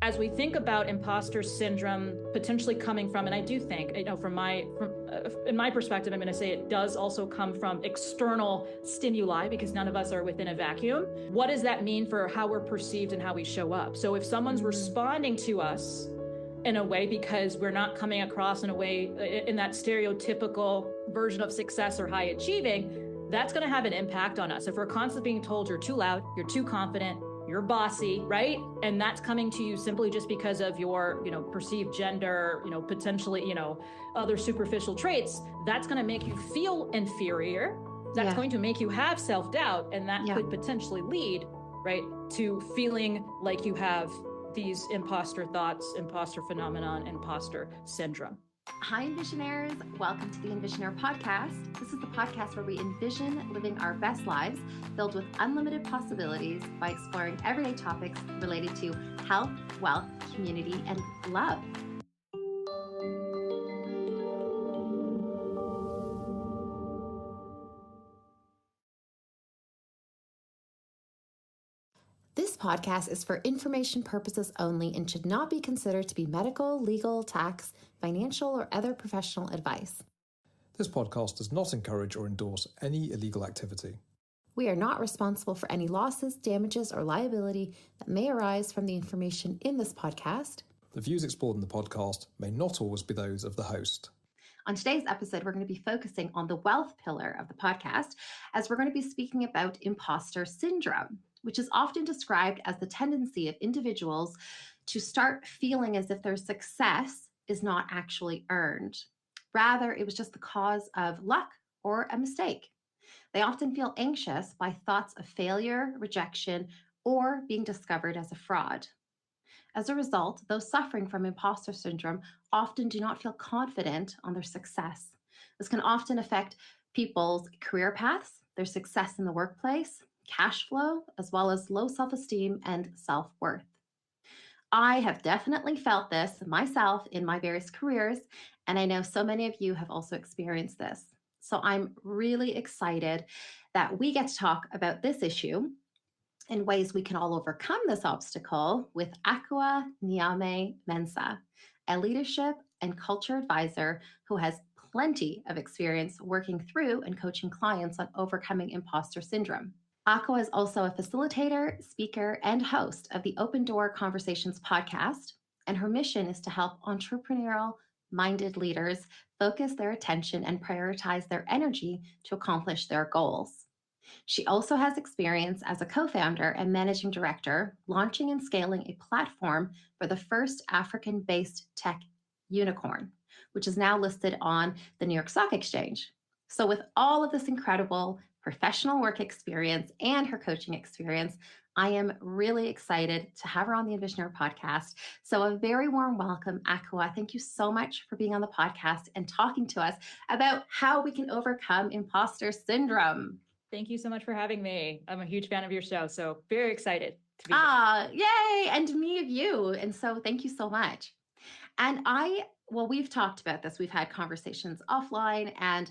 as we think about imposter syndrome potentially coming from, and I do think, in my perspective, I'm going to say it does also come from external stimuli, because none of us are within a vacuum. What does that mean for how we're perceived and how we show up? So if someone's responding to us in a way because we're not coming across in a way, in that stereotypical version of success or high achieving, that's going to have an impact on us. If we're constantly being told you're too loud, you're too confident, you're bossy, right? And that's coming to you simply just because of your, perceived gender, potentially, other superficial traits, that's going to make you feel inferior. That's going to make you have self-doubt. And that could potentially lead, right, to feeling like you have these imposter thoughts, imposter phenomenon, imposter syndrome. Hi, Envisionaires. Welcome to the EnvisionAir Podcast. This is the podcast where we envision living our best lives filled with unlimited possibilities by exploring everyday topics related to health, wealth, community, and love. This podcast is for information purposes only and should not be considered to be medical, legal, tax, financial, or other professional advice. This podcast does not encourage or endorse any illegal activity. We are not responsible for any losses, damages, or liability that may arise from the information in this podcast. The views explored in the podcast may not always be those of the host. On today's episode, we're going to be focusing on the wealth pillar of the podcast, as we're going to be speaking about imposter syndrome, which is often described as the tendency of individuals to start feeling as if their success is not actually earned. Rather, it was just the cause of luck or a mistake. They often feel anxious by thoughts of failure, rejection, or being discovered as a fraud. As a result, those suffering from imposter syndrome often do not feel confident on their success. This can often affect people's career paths, their success in the workplace, cash flow, as well as low self-esteem and self-worth. I have definitely felt this myself in my various careers, and I know so many of you have also experienced this. So I'm really excited that we get to talk about this issue and ways we can all overcome this obstacle with Akua Nyame-Mensah, a leadership and culture advisor who has plenty of experience working through and coaching clients on overcoming imposter syndrome. Akua is also a facilitator, speaker, and host of the Open Door Conversations podcast, and her mission is to help entrepreneurial-minded leaders focus their attention and prioritize their energy to accomplish their goals. She also has experience as a co-founder and managing director, launching and scaling a platform for the first African-based tech unicorn, which is now listed on the New York Stock Exchange. So with all of this incredible professional work experience and her coaching experience, I am really excited to have her on the EnvisionAir Podcast. So a very warm welcome, Akua. Thank you so much for being on the podcast and talking to us about how we can overcome imposter syndrome. Thank you so much for having me. I'm a huge fan of your show, so very excited to be here. Yay! And me of you. And so thank you so much. And we've talked about this. We've had conversations offline, and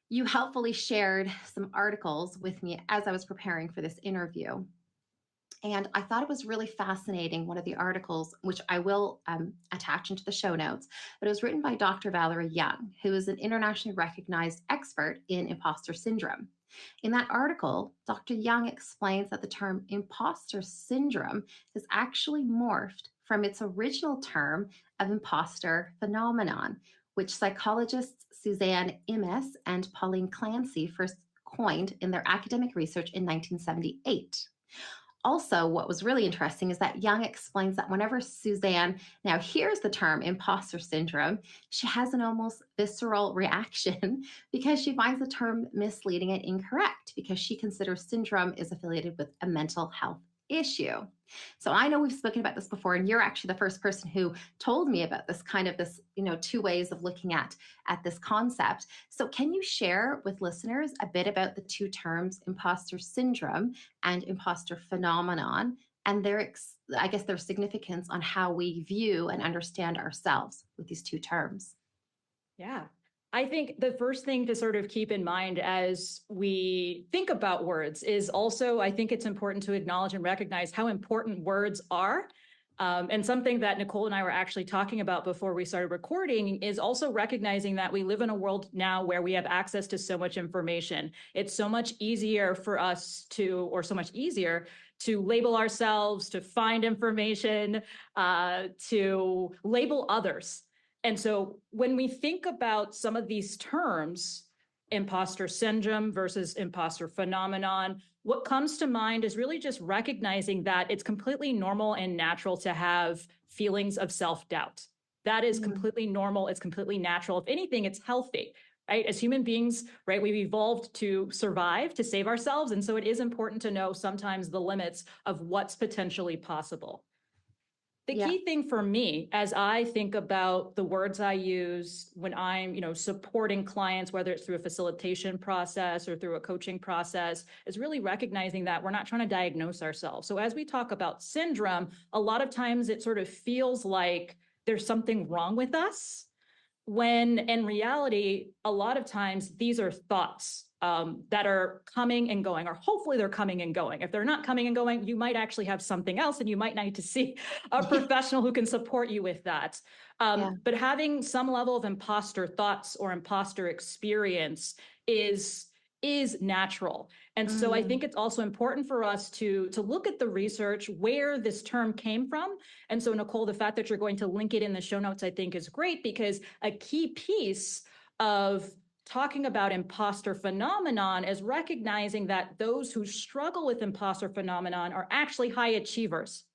you helpfully shared some articles with me as I was preparing for this interview. And I thought it was really fascinating, one of the articles, which I will attach into the show notes, but it was written by Dr. Valerie Young, who is an internationally recognized expert in imposter syndrome. In that article, Dr. Young explains that the term imposter syndrome has actually morphed from its original term of imposter phenomenon, which psychologists Suzanne Imes and Pauline Clancy first coined in their academic research in 1978. Also, what was really interesting is that Young explains that whenever Suzanne now hears the term imposter syndrome, she has an almost visceral reaction because she finds the term misleading and incorrect, because she considers syndrome is affiliated with a mental health issue. So I know we've spoken about this before, and you're actually the first person who told me about this two ways of looking at this concept. So can you share with listeners a bit about the two terms, imposter syndrome and imposter phenomenon, and their significance on how we view and understand ourselves with these two terms? Yeah. I think the first thing to sort of keep in mind as we think about words is also, I think it's important to acknowledge and recognize how important words are. And something that Nicole and I were actually talking about before we started recording is also recognizing that we live in a world now where we have access to so much information. It's so much easier for us to, or so much easier to label ourselves, to find information, to label others. And so when we think about some of these terms, imposter syndrome versus imposter phenomenon, what comes to mind is really just recognizing that it's completely normal and natural to have feelings of self-doubt. That is completely normal. It's completely natural. If anything, it's healthy, right? As human beings, right, we've evolved to survive, to save ourselves. And so it is important to know sometimes the limits of what's potentially possible. The key thing for me, as I think about the words I use when I'm, supporting clients, whether it's through a facilitation process or through a coaching process, is really recognizing that we're not trying to diagnose ourselves. So as we talk about syndrome, a lot of times it sort of feels like there's something wrong with us, when in reality, a lot of times these are thoughts that are coming and going, or hopefully they're coming and going. If they're not coming and going, you might actually have something else and you might need to see a professional who can support you with that. But having some level of imposter thoughts or imposter experience is natural. And so I think it's also important for us to look at the research, where this term came from. And so, Nicole, the fact that you're going to link it in the show notes, I think is great, because a key piece of talking about imposter phenomenon is recognizing that those who struggle with imposter phenomenon are actually high achievers.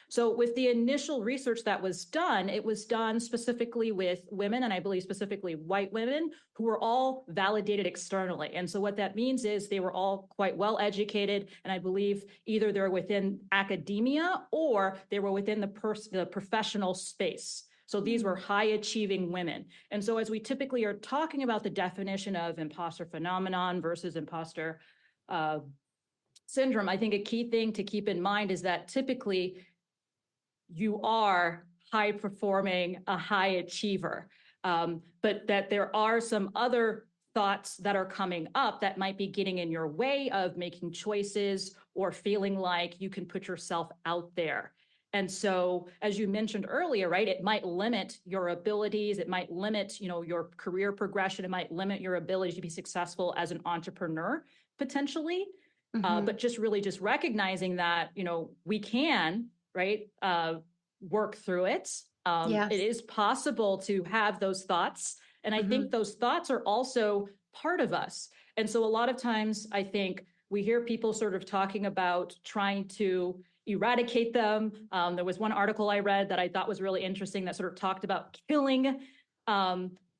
So with the initial research that was done, it was done specifically with women, and I believe specifically white women, who were all validated externally. And so what that means is they were all quite well educated, and I believe either they're within academia or they were within the professional space. So these were high achieving women. And so as we typically are talking about the definition of imposter phenomenon versus imposter syndrome, I think a key thing to keep in mind is that typically you are high performing, a high achiever, but that there are some other thoughts that are coming up that might be getting in your way of making choices or feeling like you can put yourself out there. And so, as you mentioned earlier, right, it might limit your abilities. It might limit, your career progression. It might limit your ability to be successful as an entrepreneur, potentially. But just recognizing that, we can, right, work through it. It is possible to have those thoughts. And I think those thoughts are also part of us. And so a lot of times I think we hear people sort of talking about trying to eradicate them. There was one article I read that I thought was really interesting that sort of talked about killing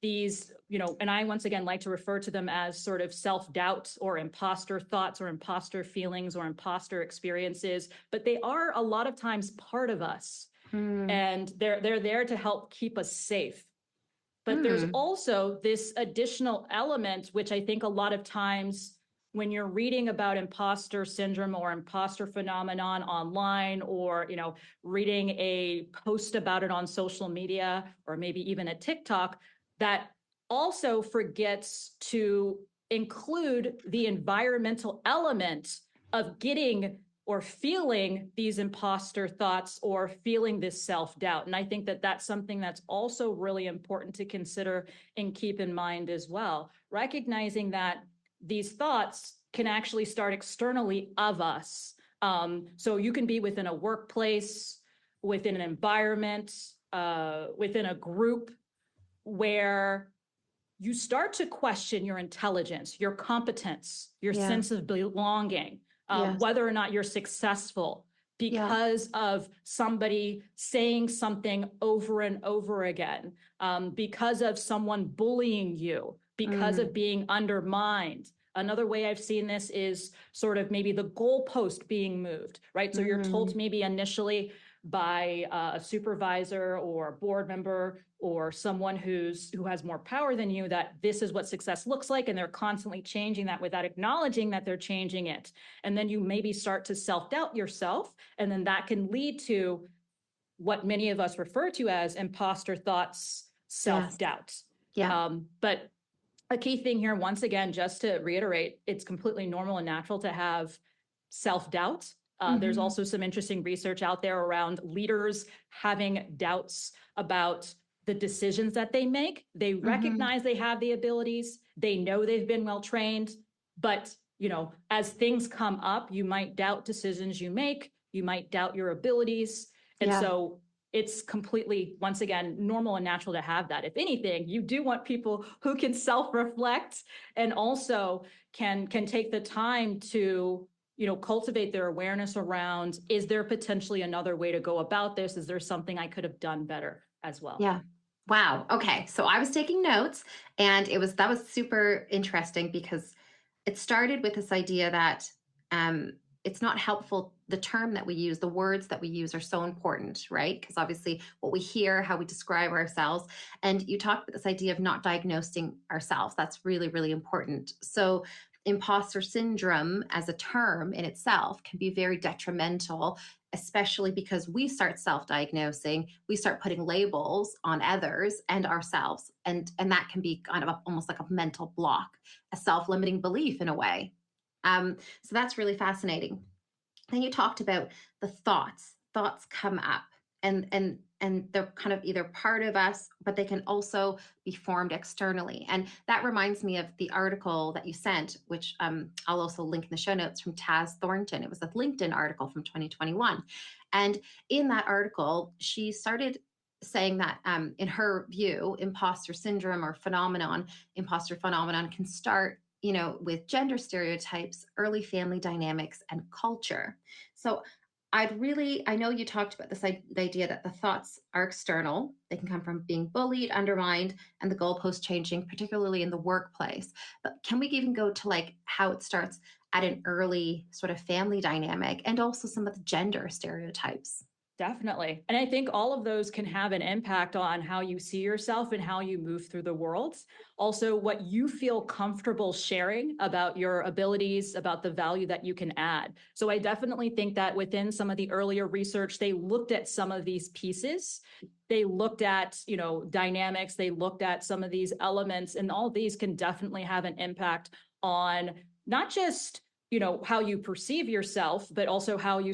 these, and I once again like to refer to them as sort of self-doubt or imposter thoughts or imposter feelings or imposter experiences, but they are a lot of times part of us. And they're there to help keep us safe. But there's also this additional element, which I think a lot of times when you're reading about imposter syndrome or imposter phenomenon online, or, reading a post about it on social media, or maybe even a TikTok, that also forgets to include the environmental element of getting or feeling these imposter thoughts or feeling this self-doubt. And I think that that's something that's also really important to consider and keep in mind as well, recognizing that these thoughts can actually start externally of us. So you can be within a workplace, within an environment, within a group where you start to question your intelligence, your competence, your sense of belonging, whether or not you're successful because of somebody saying something over and over again, because of someone bullying you, because of being undermined. Another way I've seen this is sort of maybe the goalpost being moved, right? So you're told maybe initially by a supervisor or a board member or someone who has more power than you that this is what success looks like, and they're constantly changing that without acknowledging that they're changing it. And then you maybe start to self-doubt yourself, and then that can lead to what many of us refer to as imposter thoughts, self-doubt. But a key thing here, once again, just to reiterate, it's completely normal and natural to have self-doubt. There's also some interesting research out there around leaders having doubts about the decisions that they make. They recognize they have the abilities, they know they've been well trained, but as things come up, you might doubt decisions you make, you might doubt your abilities. And so it's completely, once again, normal and natural to have that. If anything, you do want people who can self-reflect and also can take the time to cultivate their awareness around, is there potentially another way to go about this? Is there something I could have done better as well? Yeah. Wow. Okay. So I was taking notes, and that was super interesting because it started with this idea that it's not helpful. The term that we use, the words that we use are so important, right? Because obviously what we hear, how we describe ourselves. And you talked about this idea of not diagnosing ourselves. That's really, really important. So imposter syndrome as a term in itself can be very detrimental, especially because we start self-diagnosing, we start putting labels on others and ourselves. And that can be kind of almost like a mental block, a self-limiting belief in a way. So that's really fascinating. Then you talked about the thoughts. Thoughts come up and they're kind of either part of us, but they can also be formed externally. And that reminds me of the article that you sent, which I'll also link in the show notes, from Taz Thornton. It was a LinkedIn article from 2021. And in that article, she started saying that in her view, imposter syndrome or imposter phenomenon can start with gender stereotypes, early family dynamics, and culture. So I know you talked about this idea that the thoughts are external. They can come from being bullied, undermined, and the goalpost changing, particularly in the workplace. But can we even go to how it starts at an early sort of family dynamic, and also some of the gender stereotypes? Definitely. And I think all of those can have an impact on how you see yourself and how you move through the world. Also, what you feel comfortable sharing about your abilities, about the value that you can add. So I definitely think that within some of the earlier research, they looked at some of these pieces. They looked at, dynamics. They looked at some of these elements, and all these can definitely have an impact on not just how you perceive yourself, but also how you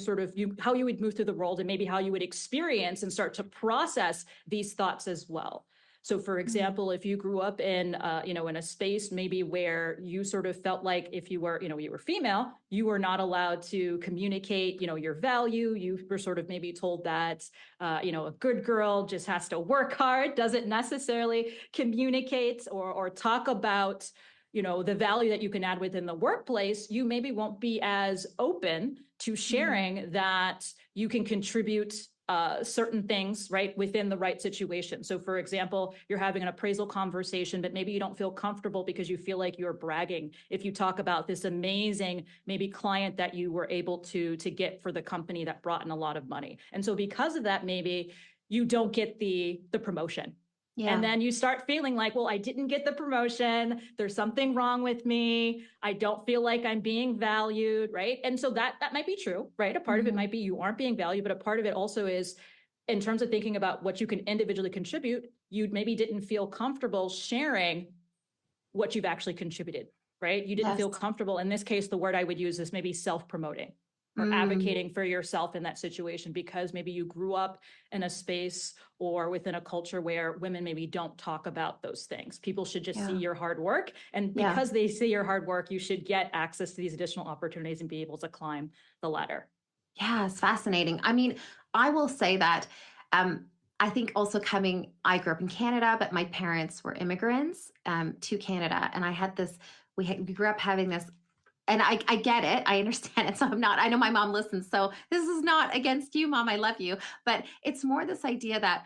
how you would move through the world, and maybe how you would experience and start to process these thoughts as well. So for example, if you grew up in, in a space maybe where you sort of felt like if you were, you were female, you were not allowed to communicate, your value. You were sort of maybe told that, a good girl just has to work hard, doesn't necessarily communicate or talk about the value that you can add within the workplace. You maybe won't be as open to sharing that you can contribute certain things, right, within the right situation. So for example, you're having an appraisal conversation, but maybe you don't feel comfortable because you feel like you're bragging if you talk about this amazing maybe client that you were able to get for the company that brought in a lot of money. And so because of that, maybe you don't get the promotion. Yeah. And then you start feeling like, well, I didn't get the promotion. There's something wrong with me. I don't feel like I'm being valued, right? And so that might be true, right? A part of it might be you aren't being valued, but a part of it also is, in terms of thinking about what you can individually contribute, you maybe didn't feel comfortable sharing what you've actually contributed, right? You didn't feel comfortable. In this case, the word I would use is maybe self-promoting, or advocating for yourself in that situation, because maybe you grew up in a space or within a culture where women maybe don't talk about those things. People should just see your hard work. And because they see your hard work, you should get access to these additional opportunities and be able to climb the ladder. Yeah, it's fascinating. I mean, I will say that I think also I grew up in Canada, but my parents were immigrants to Canada. And I had this, we grew up having this. And I get it. I understand it. So I know my mom listens. So this is not against you, Mom. I love you. But it's more this idea that,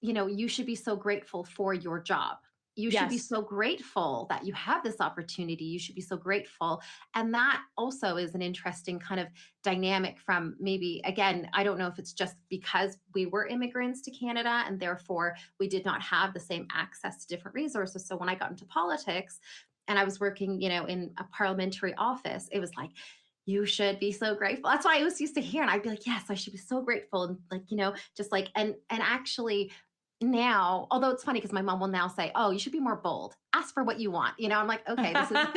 you should be so grateful for your job. You should be so grateful that you have this opportunity. You should be so grateful. And that also is an interesting kind of dynamic from maybe, again, I don't know if it's just because we were immigrants to Canada and therefore we did not have the same access to different resources. So when I got into politics, and I was working, in a parliamentary office, it was like, you should be so grateful. That's what I always used to hear. And I'd be like, yes, I should be so grateful. And just and actually now, although it's funny because my mom will now say, oh, you should be more bold. Ask for what you want. I'm like, okay, this is.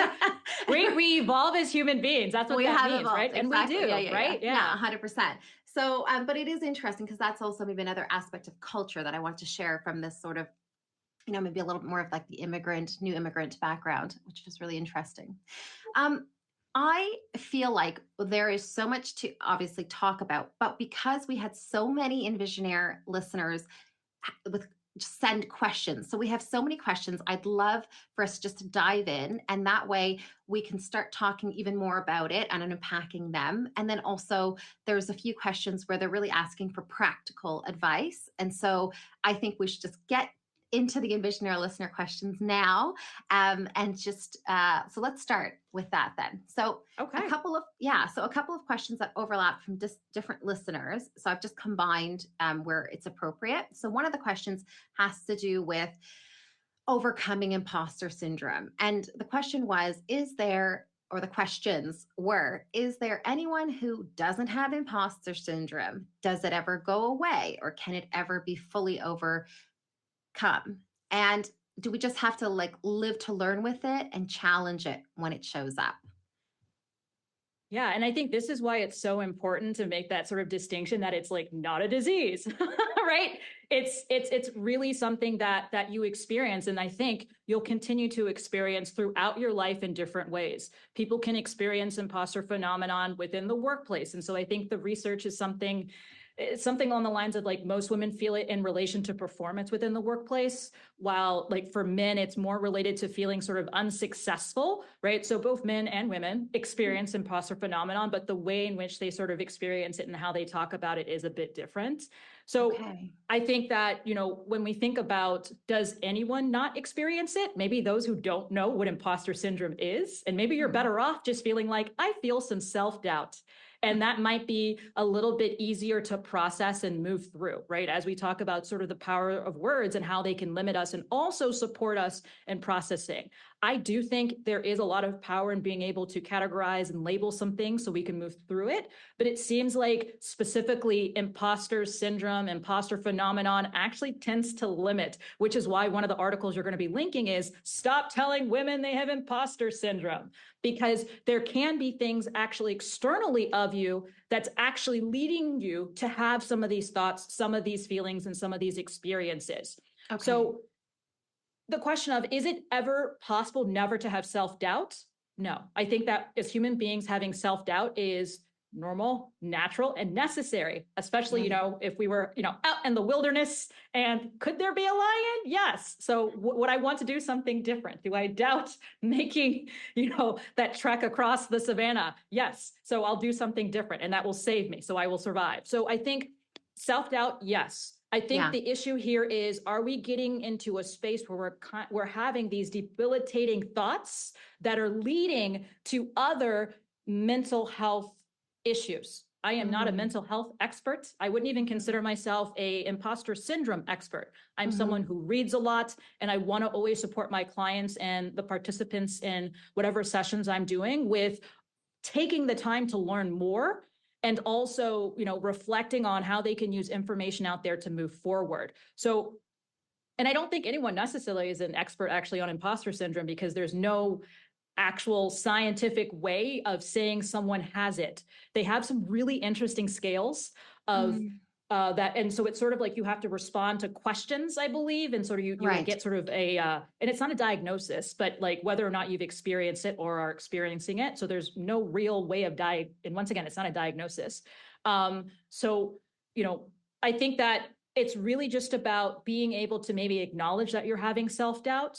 we evolve as human beings. That's what we that have means, evolved. right? Exactly. And we do, right? Yeah, 100%. So, but it is interesting because that's also maybe another aspect of culture that I want to share from this sort of, maybe a little bit more of like the new immigrant background, which is really interesting. I feel like there is so much to obviously talk about, but because we had so many EnvisionAir listeners with just send questions. So we have so many questions. I'd love for us just to dive in, and that way we can start talking even more about it and unpacking them. And then also there's a few questions where they're really asking for practical advice. And so I think we should just get into the EnvisionAir listener questions now. And just, so let's start with that then. So okay. a couple of questions that overlap from different listeners. So I've just combined where it's appropriate. So one of the questions has to do with overcoming imposter syndrome. And the question was, is there anyone who doesn't have imposter syndrome? Does it ever go away, or can it ever be fully overcome? And do we just have to live to learn with it and challenge it when it shows up? Yeah. And I think this is why it's so important to make that sort of distinction that it's not a disease, right? It's really something that you experience. And I think you'll continue to experience throughout your life in different ways. People can experience imposter phenomenon within the workplace. And so I think the research is something on the lines of most women feel it in relation to performance within the workplace, while for men, it's more related to feeling sort of unsuccessful, right? So both men and women experience imposter phenomenon, but the way in which they sort of experience it and how they talk about it is a bit different. So I think that, when we think about, does anyone not experience it? Maybe those who don't know what imposter syndrome is, and maybe you're better off just feeling like, I feel some self-doubt. And that might be a little bit easier to process and move through, right? As we talk about sort of the power of words and how they can limit us and also support us in processing. I do think there is a lot of power in being able to categorize and label some things so we can move through it. But it seems like specifically imposter syndrome, imposter phenomenon actually tends to limit, which is why one of the articles you're going to be linking is Stop Telling Women They Have Imposter Syndrome. Because there can be things actually externally of you that's actually leading you to have some of these thoughts, some of these feelings, and some of these experiences. Okay. So the question of, is it ever possible never to have self-doubt? No. I think that as human beings, having self-doubt is normal, natural, and necessary, especially, if we were, out in the wilderness and could there be a lion? Yes. So would I want to do something different? Do I doubt making, that trek across the savannah? Yes. So I'll do something different and that will save me. So I will survive. So I think self-doubt, yes. I think the issue here is, are we getting into a space where we're having these debilitating thoughts that are leading to other mental health issues? I am not a mental health expert. I wouldn't even consider myself a imposter syndrome expert. I'm someone who reads a lot, and I want to always support my clients and the participants in whatever sessions I'm doing with taking the time to learn more, and also, reflecting on how they can use information out there to move forward. So, and I don't think anyone necessarily is an expert actually on imposter syndrome, because there's no actual scientific way of saying someone has it. They have some really interesting scales of that. And so it's sort of like you have to respond to questions, I believe. And sort of you get sort of and it's not a diagnosis, but whether or not you've experienced it or are experiencing it. So there's no real way of and once again, it's not a diagnosis. So, I think that it's really just about being able to maybe acknowledge that you're having self-doubt,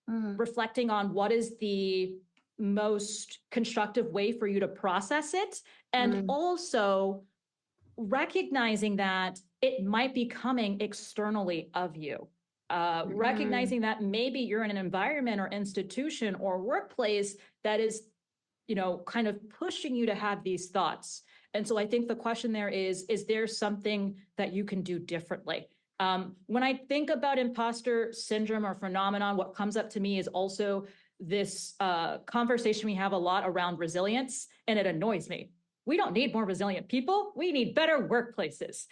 reflecting on what is the most constructive way for you to process it, and also recognizing that it might be coming externally of you. Recognizing that maybe you're in an environment or institution or workplace that is, kind of pushing you to have these thoughts. And so I think the question there is there something that you can do differently? When I think about imposter syndrome or phenomenon, what comes up to me is also this conversation we have a lot around resilience, and it annoys me. we don't need more resilient people. We need better workplaces,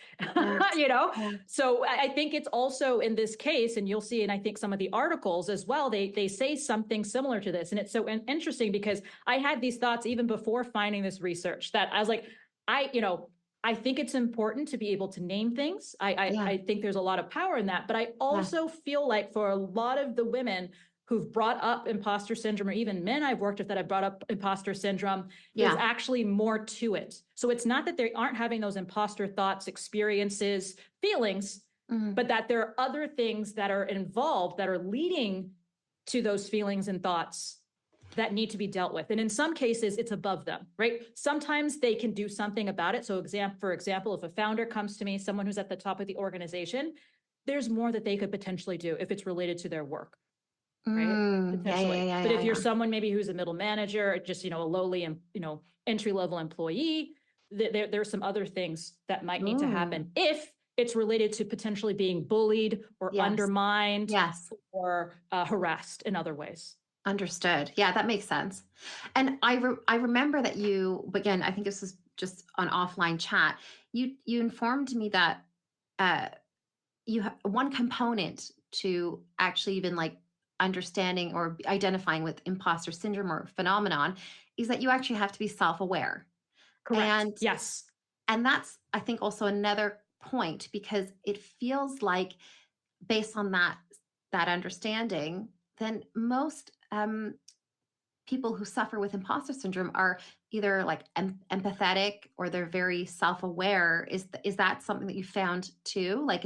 you know? Yeah. So I think it's also in this case, and you'll see, and I think some of the articles as well, they say something similar to this. And it's so interesting because I had these thoughts even before finding this research that I was like, I think it's important to be able to name things. I think there's a lot of power in that, but I also feel like for a lot of the women who've brought up imposter syndrome, or even men I've worked with that have brought up imposter syndrome, there's actually more to it. So it's not that they aren't having those imposter thoughts, experiences, feelings, but that there are other things that are involved that are leading to those feelings and thoughts that need to be dealt with. And in some cases, it's above them, right? Sometimes they can do something about it. So for example, if a founder comes to me, someone who's at the top of the organization, there's more that they could potentially do if it's related to their work. Right? Potentially. But if you're someone maybe who's a middle manager, or just, a lowly, entry-level employee, there's some other things that might need to happen if it's related to potentially being bullied or undermined or harassed in other ways. Understood. Yeah, that makes sense. And I remember that again, I think this was just on offline chat, you informed me that you have one component to actually even like understanding or identifying with imposter syndrome or phenomenon is that you actually have to be self-aware. Correct. And yes. And that's, I think, also another point, because it feels like based on that understanding, then most people who suffer with imposter syndrome are either like empathetic or they're very self-aware. Is that something that you found too? Like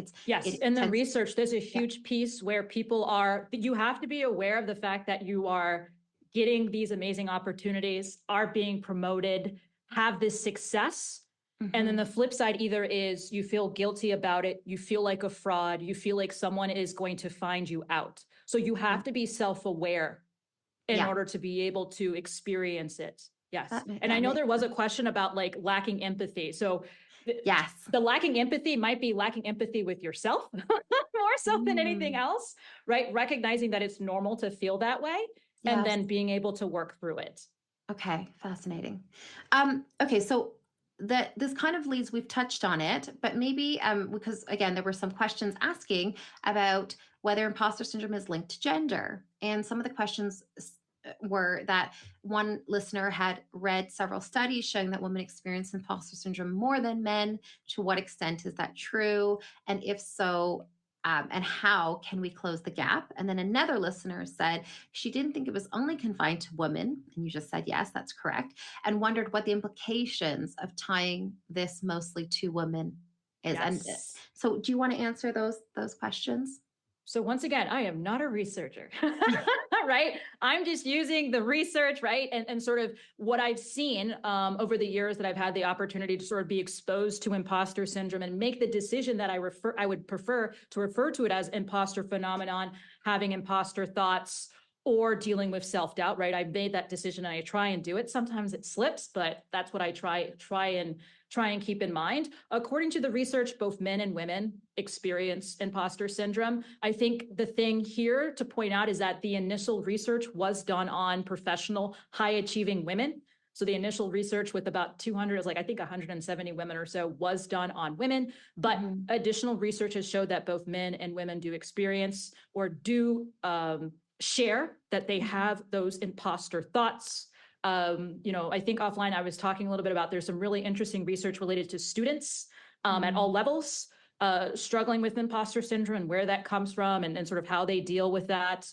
in the research, there's a huge piece where you have to be aware of the fact that you are getting these amazing opportunities, are being promoted, have this success. And then the flip side either is you feel guilty about it, you feel like a fraud, you feel like someone is going to find you out. So you have to be self-aware in order to be able to experience it. Yes. And I know there was a question about like lacking empathy. So the lacking empathy might be lacking empathy with yourself more so than anything else, right? Recognizing that it's normal to feel that way and then being able to work through it. Okay. Fascinating. Okay. So this kind of leads, we've touched on it, but maybe because again, there were some questions asking about whether imposter syndrome is linked to gender. And some of the questions were that one listener had read several studies showing that women experience imposter syndrome more than men. To what extent is that true? And if so, and how can we close the gap? And then another listener said she didn't think it was only confined to women. And you just said, yes, that's correct. And wondered what the implications of tying this mostly to women is. And so do you want to answer those questions? So once again, I am not a researcher, right? I'm just using the research, right? And sort of what I've seen over the years that I've had the opportunity to sort of be exposed to imposter syndrome and make the decision that I would prefer to refer to it as imposter phenomenon, having imposter thoughts, or dealing with self-doubt, right? I made that decision and I try and do it. Sometimes it slips, but that's what I try and keep in mind. According to the research, both men and women experience imposter syndrome. I think the thing here to point out is that the initial research was done on professional, high-achieving women. So the initial research with about 200, is like I think 170 women or so, was done on women, but additional research has showed that both men and women do experience or do share that they have those imposter thoughts. I think offline I was talking a little bit about there's some really interesting research related to students at all levels struggling with imposter syndrome and where that comes from and sort of how they deal with that.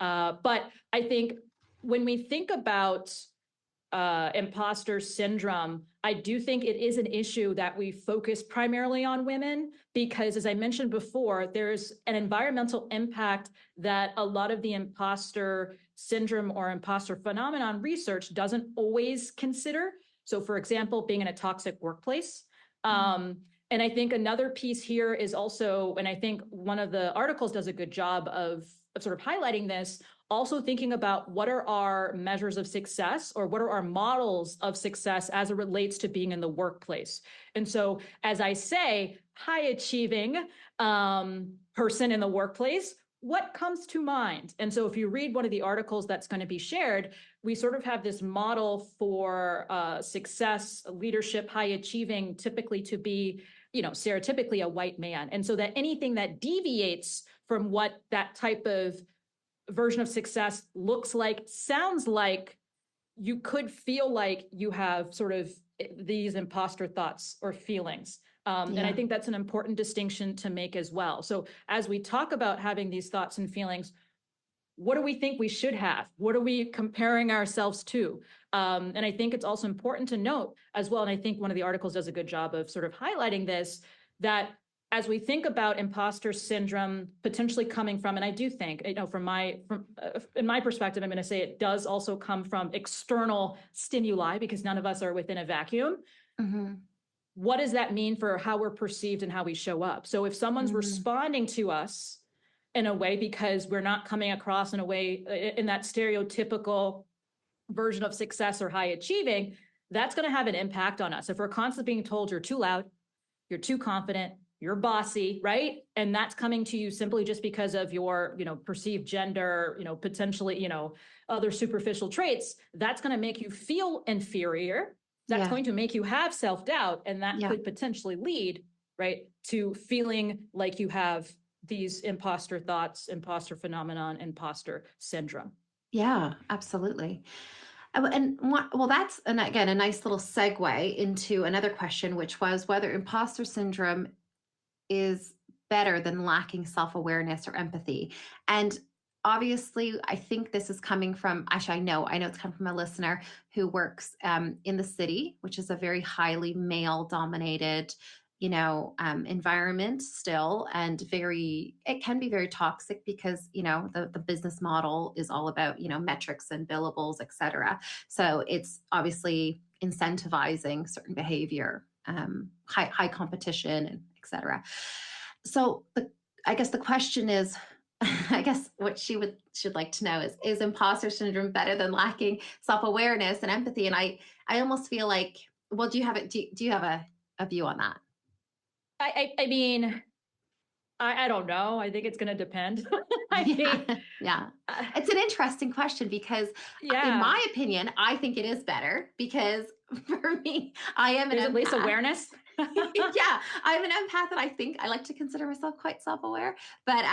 But I think when we think about imposter syndrome, I do think it is an issue that we focus primarily on women because, as I mentioned before, there's an environmental impact that a lot of the imposter syndrome or imposter phenomenon research doesn't always consider. So, for example, being in a toxic workplace. And I think another piece here is also, and I think one of the articles does a good job of sort of highlighting this, also thinking about what are our measures of success or what are our models of success as it relates to being in the workplace. And so, as I say, high achieving person in the workplace what comes to mind? And so if you read one of the articles that's going to be shared, we sort of have this model for success, leadership, high achieving, typically to be, stereotypically a white man. And so that anything that deviates from what that type of version of success looks like, sounds like, you could feel like you have sort of these imposter thoughts or feelings. And I think that's an important distinction to make as well. So as we talk about having these thoughts and feelings, what do we think we should have? What are we comparing ourselves to? And I think it's also important to note as well, and I think one of the articles does a good job of sort of highlighting this, that as we think about imposter syndrome potentially coming from, and I do think, in my perspective, I'm going to say it does also come from external stimuli, because none of us are within a vacuum. Mm-hmm. What does that mean for how we're perceived and how we show up? So if someone's responding to us in a way because we're not coming across in a way in that stereotypical version of success or high achieving, that's going to have an impact on us. If we're constantly being told you're too loud, you're too confident, you're bossy, right? And that's coming to you simply just because of your, perceived gender, potentially, other superficial traits, that's going to make you feel inferior. That's going to make you have self-doubt, and that could potentially lead, right, to feeling like you have these imposter thoughts, imposter phenomenon, imposter syndrome. Yeah, absolutely. That's, and again, a nice little segue into another question, which was whether imposter syndrome is better than lacking self-awareness or empathy. And obviously, I think this is coming from, actually, I know it's come from a listener who works in the city, which is a very highly male-dominated, environment still, and it can be very toxic because, the business model is all about, metrics and billables, et cetera. So it's obviously incentivizing certain behavior, high competition, and et cetera. So I guess the question is, I guess what should like to know is imposter syndrome better than lacking self-awareness and empathy? And I almost feel like, well, do you have a view on that? I mean, I don't know. I think it's going to depend. It's an interesting question because in my opinion, I think it is better because for me, I am There's at least awareness. I'm an empath, and I think I like to consider myself quite self-aware, but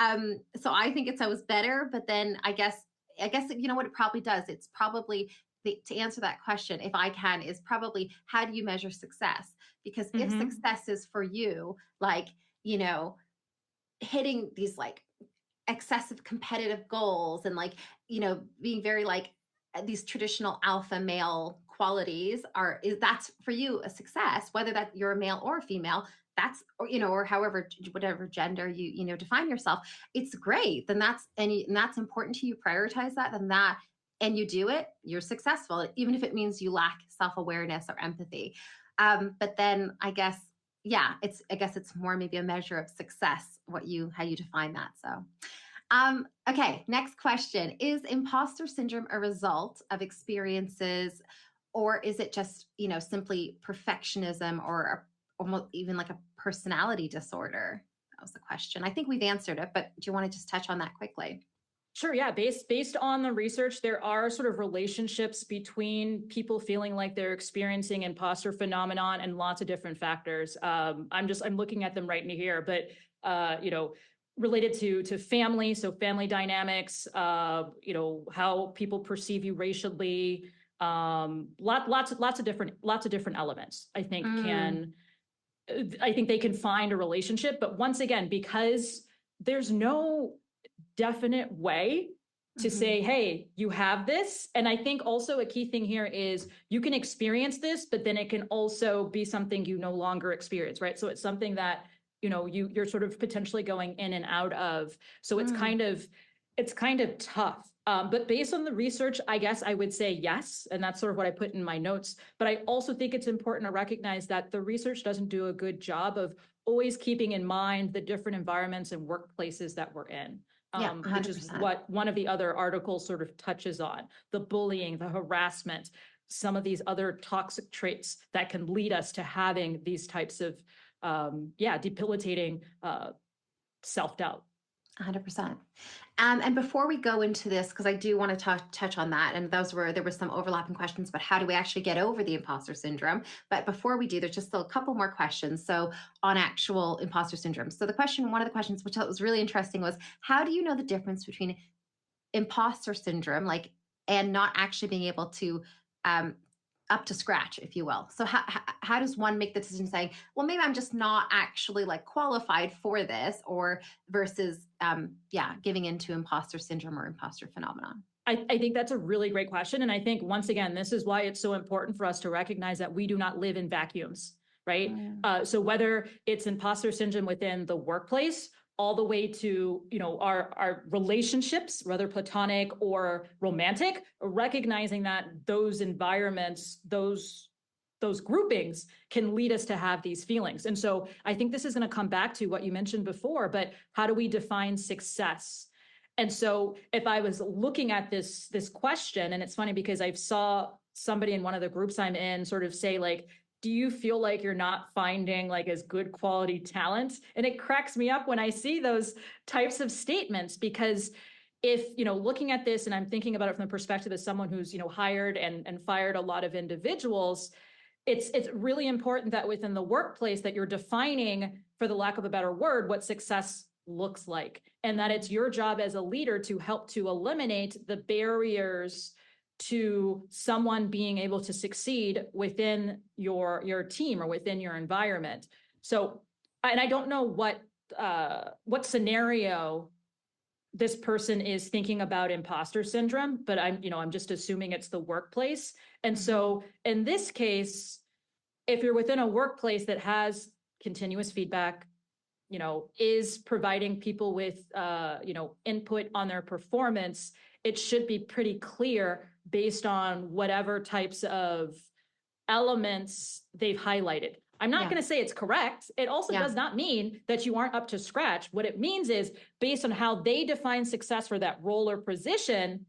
so I think it's always better. But then I guess what it probably does, it's probably to answer that question, if I can, is probably how do you measure success? Because if success is for you, like, hitting these like excessive competitive goals and like, being very like these traditional alpha male qualities that's for you a success, whether that you're a male or a female, that's, or however, whatever gender you define yourself, it's great. Then that's important to you, prioritize that, and you do it, you're successful, even if it means you lack self-awareness or empathy. But then I guess it's more maybe a measure of success, how you define that. So okay, next question. Is imposter syndrome a result of experiences, or is it just, simply perfectionism or almost even like a personality disorder? That was the question. I think we've answered it, but do you want to just touch on that quickly? Sure. Yeah. Based on the research, there are sort of relationships between people feeling like they're experiencing imposter phenomenon and lots of different factors. I'm looking at them right here, but, related to family. So family dynamics, how people perceive you racially, lots of different elements, I think they can find a relationship. But once again, because there's no definite way to say, hey, you have this. And I think also a key thing here is you can experience this, but then it can also be something you no longer experience, right? So it's something that, you're sort of potentially going in and out of. So it's kind of tough. But based on the research, I guess I would say yes. And that's sort of what I put in my notes. But I also think it's important to recognize that the research doesn't do a good job of always keeping in mind the different environments and workplaces that we're in. Which is what one of the other articles sort of touches on: the bullying, the harassment, some of these other toxic traits that can lead us to having these types of, debilitating self-doubt. 100%. And before we go into this, because I do want to touch on that, and there were some overlapping questions, but how do we actually get over the imposter syndrome? But before we do, there's just still a couple more questions. So on actual imposter syndrome. So one of the questions, which I thought was really interesting, was how do you know the difference between imposter syndrome, and not actually being able to up to scratch, if you will? So how does one make the decision saying, well, maybe I'm just not actually qualified for this, or versus giving into imposter syndrome or imposter phenomenon? I think that's a really great question. And I think, once again, this is why it's so important for us to recognize that we do not live in vacuums, right? So whether it's imposter syndrome within the workplace, all the way to, our relationships, whether platonic or romantic, recognizing that those environments, those groupings can lead us to have these feelings. And so I think this is going to come back to what you mentioned before, but how do we define success? And so if I was looking at this question, and it's funny because I saw somebody in one of the groups I'm in sort of say, do you feel like you're not finding as good quality talent? And it cracks me up when I see those types of statements, because if, looking at this, and I'm thinking about it from the perspective of someone who's, hired and fired a lot of individuals, it's really important that within the workplace that you're defining, for the lack of a better word, what success looks like, and that it's your job as a leader to help to eliminate the barriers to someone being able to succeed within your team or within your environment. So, and I don't know what scenario this person is thinking about imposter syndrome, but I'm just assuming it's the workplace. And so in this case, if you're within a workplace that has continuous feedback, is providing people with, input on their performance, it should be pretty clear based on whatever types of elements they've highlighted. I'm not going to say it's correct. It also does not mean that you aren't up to scratch. What it means is, based on how they define success for that role or position,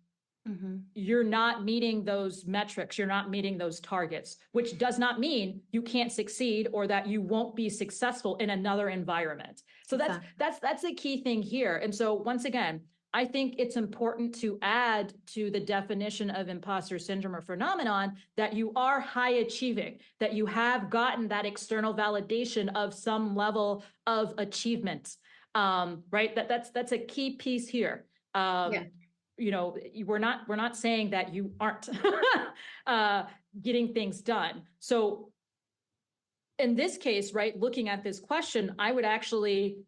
you're not meeting those metrics. You're not meeting those targets, which does not mean you can't succeed or that you won't be successful in another environment. So that's the key thing here. And so once again, I think it's important to add to the definition of imposter syndrome or phenomenon that you are high achieving, that you have gotten that external validation of some level of achievement, right? That's a key piece here. We're not saying that you aren't getting things done. So in this case, right, looking at this question, I would actually,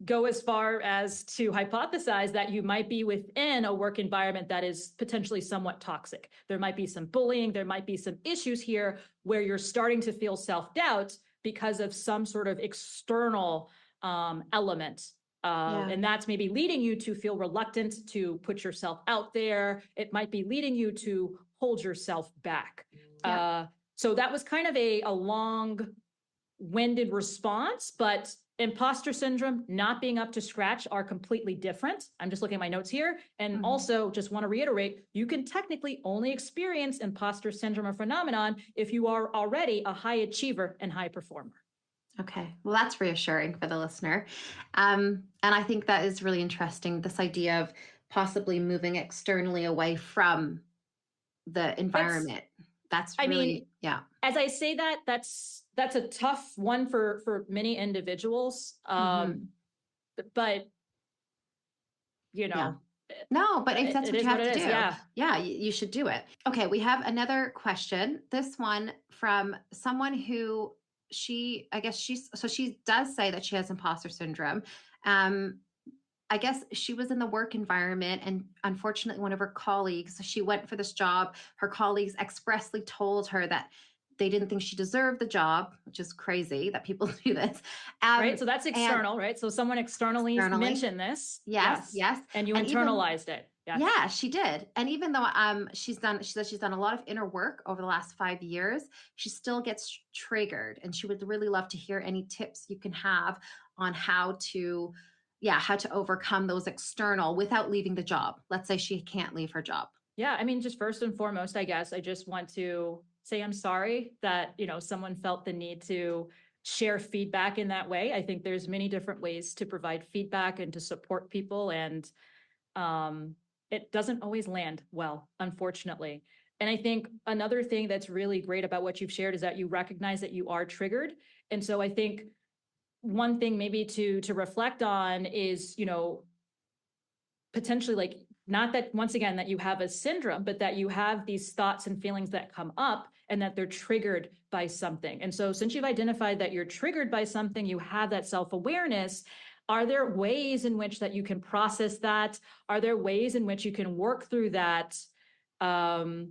go as far as to hypothesize that you might be within a work environment that is potentially somewhat toxic. There might be some bullying. There might be some issues here where you're starting to feel self-doubt because of some sort of external element. And that's maybe leading you to feel reluctant to put yourself out there. It might be leading you to hold yourself back. So that was kind of a long-winded response, but imposter syndrome, not being up to scratch are completely different. I'm just looking at my notes here. And also just want to reiterate, you can technically only experience imposter syndrome or phenomenon if you are already a high achiever and high performer. Okay. Well, that's reassuring for the listener. And I think that is really interesting, this idea of possibly moving externally away from the environment. That's really, as I say that, that's a tough one for many individuals. But no, but if that's what you have to do, is, you should do it. Okay. We have another question. This one from someone who she does say that she has imposter syndrome. I guess she was in the work environment, and unfortunately one of her colleagues, she went for this job. Her colleagues expressly told her that they didn't think she deserved the job, which is crazy that people do this. Right. So that's external, right? So someone externally mentioned this. Yes. And you internalized it. Yes. Yeah, she did. And even though she says she's done a lot of inner work over the last 5 years, she still gets triggered. And she would really love to hear any tips you can have on how to overcome those external without leaving the job. Let's say she can't leave her job. Yeah. I mean, just first and foremost, I guess I just want to say I'm sorry that, someone felt the need to share feedback in that way. I think there's many different ways to provide feedback and to support people. And it doesn't always land well, unfortunately. And I think another thing that's really great about what you've shared is that you recognize that you are triggered. And so I think one thing maybe to reflect on is, potentially like, not that once again, that you have a syndrome, but that you have these thoughts and feelings that come up and that they're triggered by something. And so since you've identified that you're triggered by something, you have that self-awareness. Are there ways in which that you can process that? Are there ways in which you can work through that? So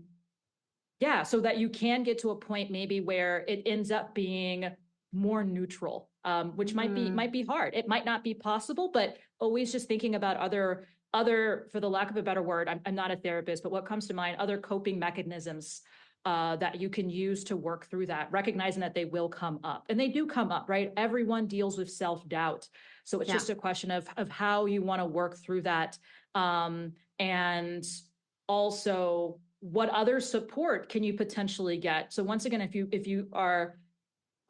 that you can get to a point maybe where it ends up being more neutral, which might be hard. It might not be possible, but always just thinking about other, for the lack of a better word, I'm not a therapist, but what comes to mind, other coping mechanisms that you can use to work through that, recognizing that they will come up, and they do come up, right? Everyone deals with self-doubt. So it's just a question of how you want to work through that. And also, what other support can you potentially get? So once again, if you are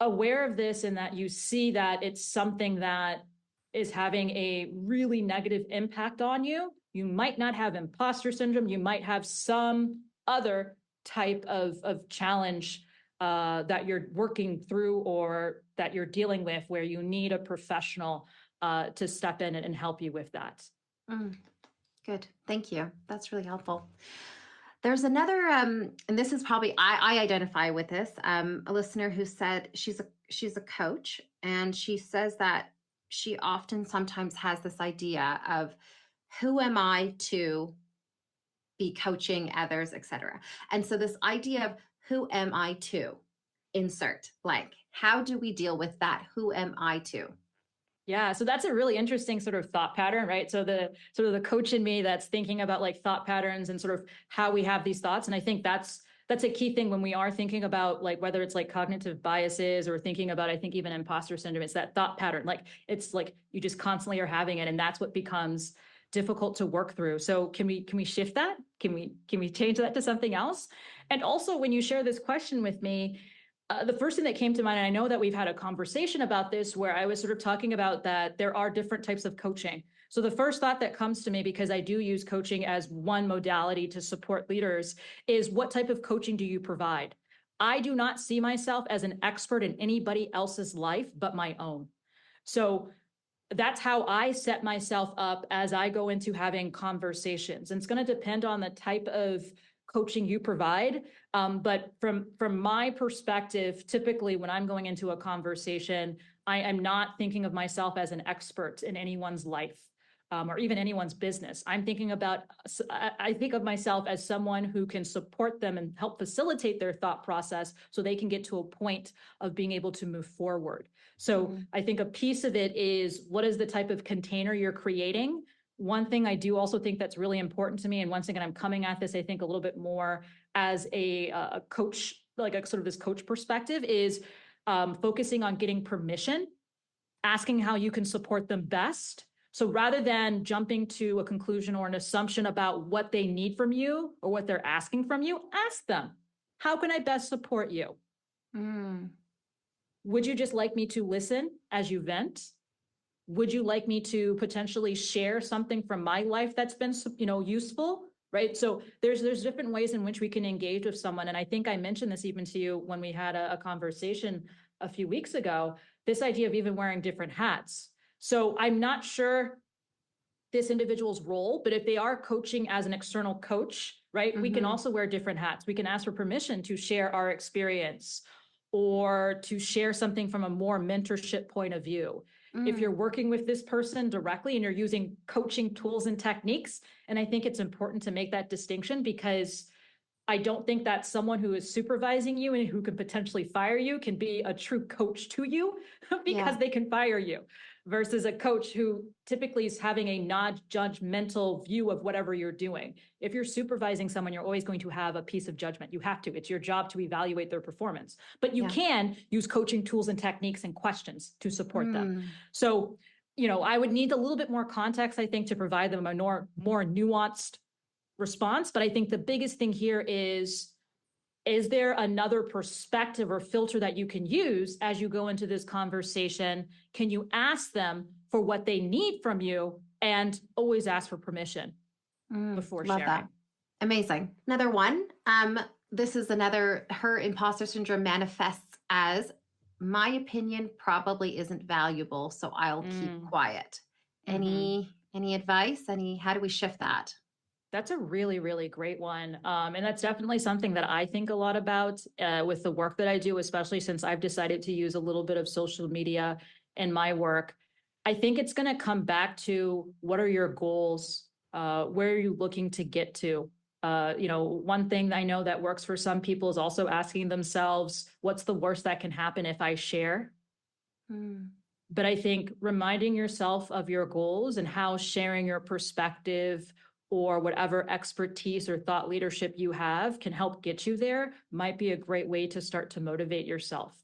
aware of this and that you see that it's something that is having a really negative impact on you, you might not have imposter syndrome. You might have some other type of challenge that you're working through or that you're dealing with, where you need a professional to step in and help you with that. Good. Thank you. That's really helpful. There's another, and this is probably, I identify with this, a listener who said she's a coach, and she says that she often sometimes has this idea of, who am I to be coaching others, etc. And so this idea of, who am I to insert blank? How do we deal with that? Who am I to? Yeah, so that's a really interesting sort of thought pattern, right? So the coach in me that's thinking about like thought patterns and sort of how we have these thoughts. And I think that's a key thing when we are thinking about, like, whether it's like cognitive biases or thinking about, I think even imposter syndrome, it's that thought pattern. Like, it's like you just constantly are having it, and that's what becomes difficult to work through. So can we shift that? Can we change that to something else? And also, when you share this question with me, the first thing that came to mind, and I know that we've had a conversation about this, where I was sort of talking about that there are different types of coaching. So the first thought that comes to me, because I do use coaching as one modality to support leaders, is, what type of coaching do you provide? I do not see myself as an expert in anybody else's life but my own. So that's how I set myself up as I go into having conversations. And it's going to depend on the type of coaching you provide. But from my perspective, typically when I'm going into a conversation, I am not thinking of myself as an expert in anyone's life or even anyone's business. I think of myself as someone who can support them and help facilitate their thought process so they can get to a point of being able to move forward. So I think a piece of it is, what is the type of container you're creating? One thing I do also think that's really important to me, and once again, I'm coming at this, I think, a little bit more as a coach, like a sort of this coach perspective, is focusing on getting permission, asking how you can support them best. So rather than jumping to a conclusion or an assumption about what they need from you or what they're asking from you, ask them, how can I best support you? Would you just like me to listen as you vent? Would you like me to potentially share something from my life that's been, useful? Right. So there's different ways in which we can engage with someone. And I think I mentioned this even to you when we had a conversation a few weeks ago, this idea of even wearing different hats. So I'm not sure this individual's role, but if they are coaching as an external coach, right, we can also wear different hats. We can ask for permission to share our experience or to share something from a more mentorship point of view. If you're working with this person directly and you're using coaching tools and techniques, and I think it's important to make that distinction, because I don't think that someone who is supervising you and who could potentially fire you can be a true coach to you because they can fire you, versus a coach who typically is having a non-judgmental view of whatever you're doing. If you're supervising someone, you're always going to have a piece of judgment. You have to. It's your job to evaluate their performance. But you can use coaching tools and techniques and questions to support them. So, I would need a little bit more context, I think, to provide them a more nuanced response. But I think the biggest thing here is Is there another perspective or filter that you can use as you go into this conversation? Can you ask them for what they need from you, and always ask for permission before love sharing? That. Amazing. Another one. This is another, her imposter syndrome manifests as, my opinion probably isn't valuable, so I'll keep quiet. Any advice? How do we shift that? That's a really, really great one. And that's definitely something that I think a lot about with the work that I do, especially since I've decided to use a little bit of social media in my work. I think it's going to come back to, what are your goals? Where are you looking to get to? One thing I know that works for some people is also asking themselves, what's the worst that can happen if I share? But I think reminding yourself of your goals and how sharing your perspective or whatever expertise or thought leadership you have can help get you there might be a great way to start to motivate yourself.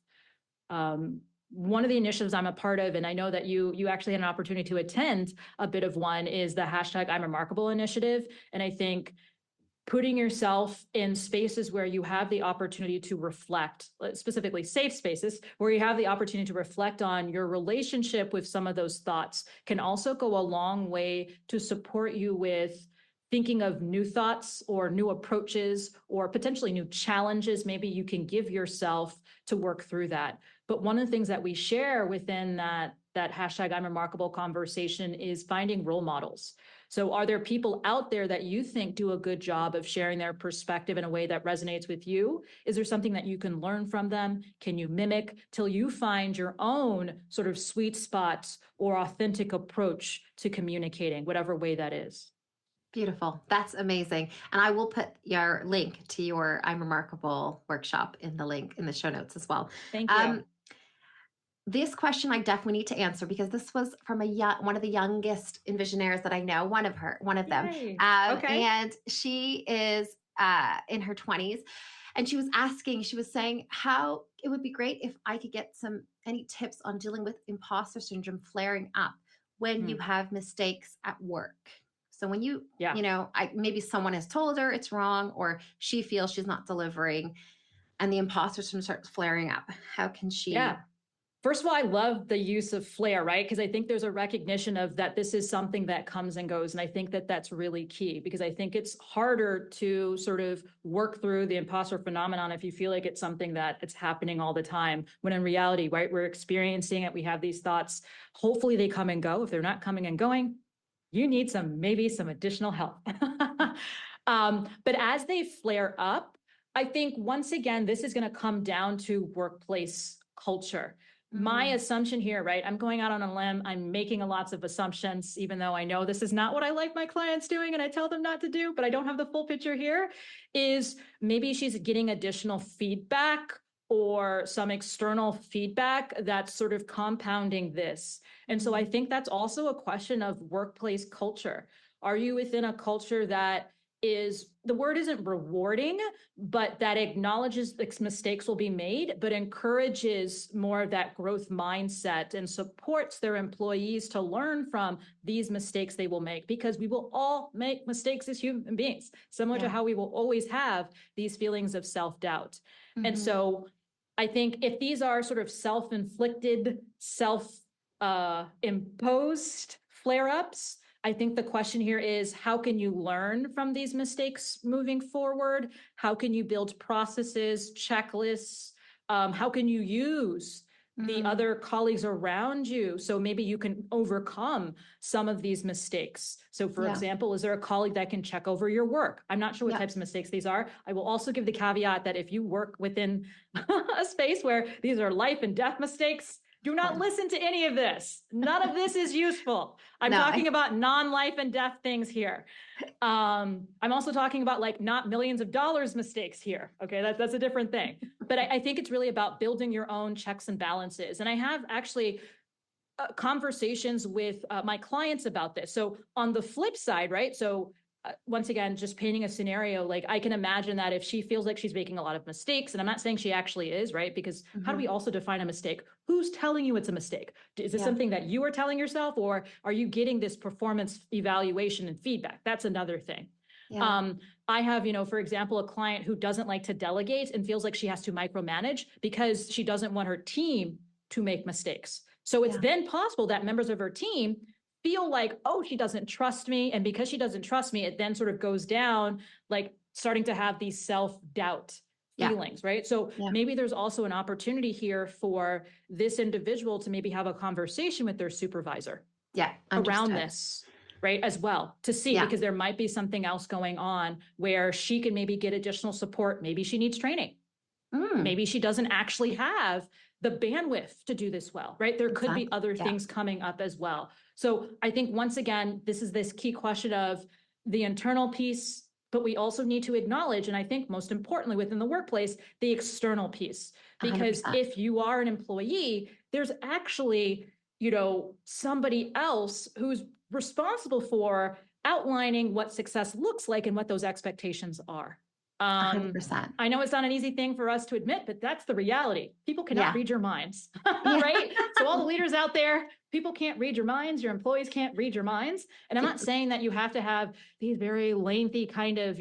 One of the initiatives I'm a part of, and I know that you actually had an opportunity to attend a bit of one, is the #I'mRemarkable initiative. And I think putting yourself in spaces where you have the opportunity to reflect, specifically safe spaces, where you have the opportunity to reflect on your relationship with some of those thoughts, can also go a long way to support you with thinking of new thoughts or new approaches or potentially new challenges maybe you can give yourself to work through that. But one of the things that we share within that #I'mRemarkable conversation is finding role models. So are there people out there that you think do a good job of sharing their perspective in a way that resonates with you? Is there something that you can learn from them? Can you mimic till you find your own sort of sweet spots or authentic approach to communicating, whatever way that is? Beautiful. That's amazing. And I will put your link to your I'm Remarkable workshop in the show notes as well. Thank you. This question I definitely need to answer, because this was from one of the youngest EnvisionAirs that I know, one of them. Okay. And she is in her 20s. And she was saying how it would be great if I could get any tips on dealing with imposter syndrome flaring up when you have mistakes at work. So when maybe someone has told her it's wrong, or she feels she's not delivering, and the imposter syndrome starts flaring up, how can she? Yeah. First of all, I love the use of flare, right? Because I think there's a recognition of that this is something that comes and goes. And I think that that's really key, because I think it's harder to sort of work through the imposter phenomenon if you feel like it's something that it's happening all the time, when in reality, right, we're experiencing it. We have these thoughts. Hopefully they come and go. If they're not coming and going, you need maybe some additional help. But as they flare up, I think once again, this is going to come down to workplace culture. My assumption here, right? I'm going out on a limb. I'm making lots of assumptions, even though I know this is not what I like my clients doing and I tell them not to do, but I don't have the full picture here, is maybe she's getting additional feedback or some external feedback that's sort of compounding this. And so I think that's also a question of workplace culture. Are you within a culture that the word isn't rewarding, but that acknowledges mistakes will be made, but encourages more of that growth mindset and supports their employees to learn from these mistakes they will make? Because we will all make mistakes as human beings, similar to how we will always have these feelings of self-doubt. And so I think if these are sort of self-inflicted, self-imposed flare-ups, I think the question here is, how can you learn from these mistakes moving forward? How can you build processes, checklists? How can you use the other colleagues around you so maybe you can overcome some of these mistakes? So for example, is there a colleague that can check over your work? I'm not sure what types of mistakes these are. I will also give the caveat that if you work within a space where these are life and death mistakes, do not listen to any of this. None of this is useful. I'm talking about non-life and death things here. I'm also talking about not millions of dollars mistakes here. Okay, that's a different thing. But I think it's really about building your own checks and balances. And I have actually conversations with my clients about this. So on the flip side, right? So once again, just painting a scenario, I can imagine that if she feels like she's making a lot of mistakes, and I'm not saying she actually is, right? Because how do we also define a mistake? Who's telling you it's a mistake? Is this something that you are telling yourself, or are you getting this performance evaluation and feedback? That's another thing. I have, for example, a client who doesn't like to delegate and feels like she has to micromanage because she doesn't want her team to make mistakes. So it's then possible that members of her team feel like, oh, she doesn't trust me. And because she doesn't trust me, it then sort of goes down, like starting to have these self-doubt feelings, right? So maybe there's also an opportunity here for this individual to maybe have a conversation with their supervisor around this, right? As well, to see, because there might be something else going on where she can maybe get additional support. Maybe she needs training. Maybe she doesn't actually have the bandwidth to do this well, right? There could be other things coming up as well. So I think once again, this is this key question of the internal piece, but we also need to acknowledge, and I think most importantly within the workplace, the external piece. Because 100%. If you are an employee, there's actually, somebody else who's responsible for outlining what success looks like and what those expectations are. 100%. I know it's not an easy thing for us to admit, but that's the reality. People cannot read your minds, right? So all the leaders out there, people can't read your minds. Your employees can't read your minds. And I'm not saying that you have to have these very lengthy kind of,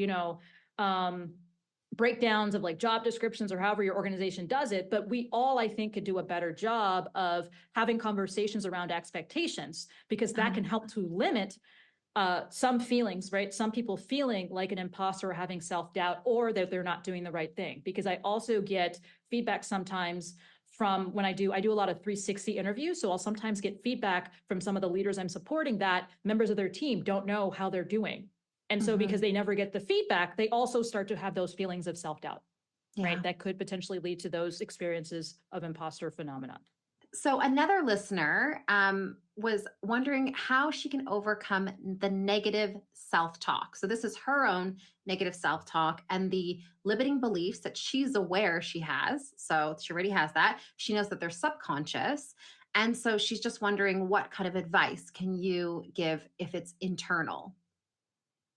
breakdowns of like job descriptions or however your organization does it. But we all, I think, could do a better job of having conversations around expectations, because that can help to limit some feelings, right? Some people feeling like an imposter or having self-doubt, or that they're not doing the right thing. Because I also get feedback sometimes from when I do a lot of 360 interviews. So I'll sometimes get feedback from some of the leaders I'm supporting that members of their team don't know how they're doing. And so because they never get the feedback, they also start to have those feelings of self-doubt, right? That could potentially lead to those experiences of imposter phenomenon. So another listener was wondering how she can overcome the negative self-talk. So this is her own negative self-talk and the limiting beliefs that she's aware she has. So she already has that. She knows that they're subconscious. And so she's just wondering, what kind of advice can you give if it's internal?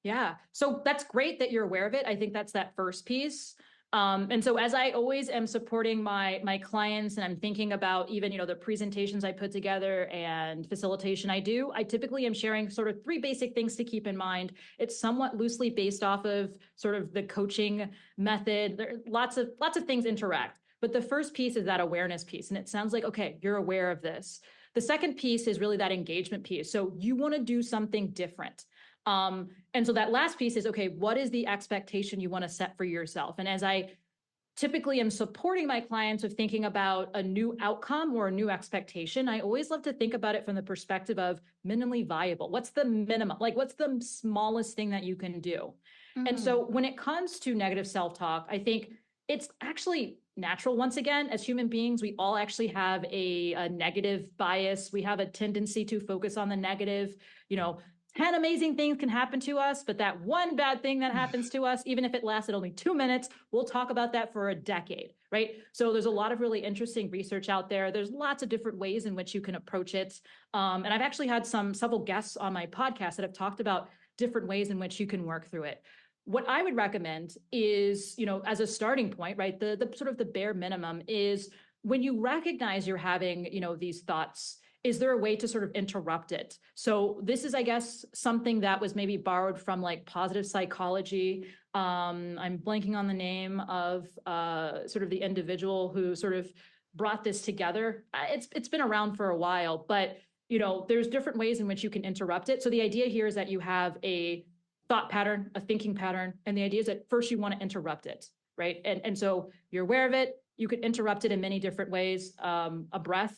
Yeah. So that's great that you're aware of it. I think that's that first piece. And so as I always am supporting my clients, and I'm thinking about even, the presentations I put together and facilitation I do, I typically am sharing sort of 3 basic things to keep in mind. It's somewhat loosely based off of sort of the coaching method. There lots of things interact, but the first piece is that awareness piece. And it sounds like, okay, you're aware of this. The second piece is really that engagement piece. So you want to do something different. And so that last piece is, okay, what is the expectation you want to set for yourself? And as I typically am supporting my clients with thinking about a new outcome or a new expectation, I always love to think about it from the perspective of minimally viable. What's the minimum? Like, what's the smallest thing that you can do? And so when it comes to negative self-talk, I think it's actually natural. Once again, as human beings, we all actually have a negative bias. We have a tendency to focus on the negative. 10 amazing things can happen to us, but that one bad thing that happens to us, even if it lasted only 2 minutes, we'll talk about that for a decade, right? So there's a lot of really interesting research out there. There's lots of different ways in which you can approach it. And I've actually had several guests on my podcast that have talked about different ways in which you can work through it. What I would recommend is, as a starting point, right, the sort of the bare minimum is when you recognize you're having, these thoughts, is there a way to sort of interrupt it? So this is, I guess, something that was maybe borrowed from like positive psychology. I'm blanking on the name of sort of the individual who sort of brought this together. It's been around for a while, but there's different ways in which you can interrupt it. So the idea here is that you have a thought pattern, a thinking pattern, and the idea is that first you want to interrupt it, right? And so you're aware of it. You could interrupt it in many different ways. A breath,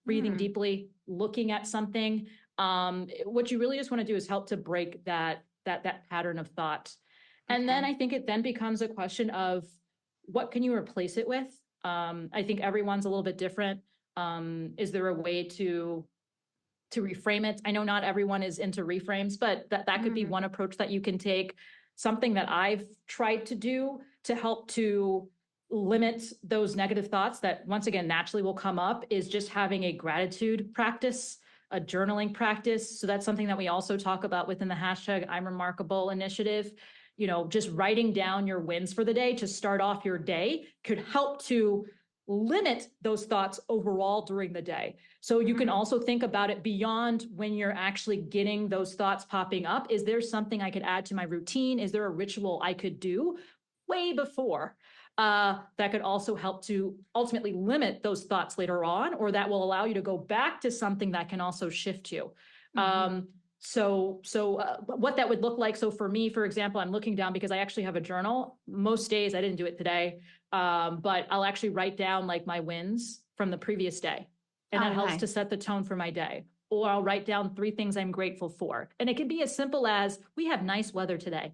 breathing deeply, looking at something. What you really just want to do is help to break that pattern of thought. And then I think it then becomes a question of what can you replace it with? I think everyone's a little bit different. Is there a way to reframe it? I know not everyone is into reframes, but that could be one approach that you can take. Something that I've tried to do to help to limit those negative thoughts that once again naturally will come up is just having a gratitude practice, a journaling practice. So that's something that we also talk about within the hashtag I'm Remarkable initiative. Just writing down your wins for the day to start off your day could help to limit those thoughts overall during the day. So you can also think about it beyond when you're actually getting those thoughts popping up. Is there something I could add to my routine? Is there a ritual I could do way before that could also help to ultimately limit those thoughts later on, or that will allow you to go back to something that can also shift you? So what that would look like. So for me, for example, I'm looking down because I actually have a journal. Most days, I didn't do it today, but I'll actually write down like my wins from the previous day. And that helps to set the tone for my day. Or I'll write down 3 things I'm grateful for. And it can be as simple as, we have nice weather today,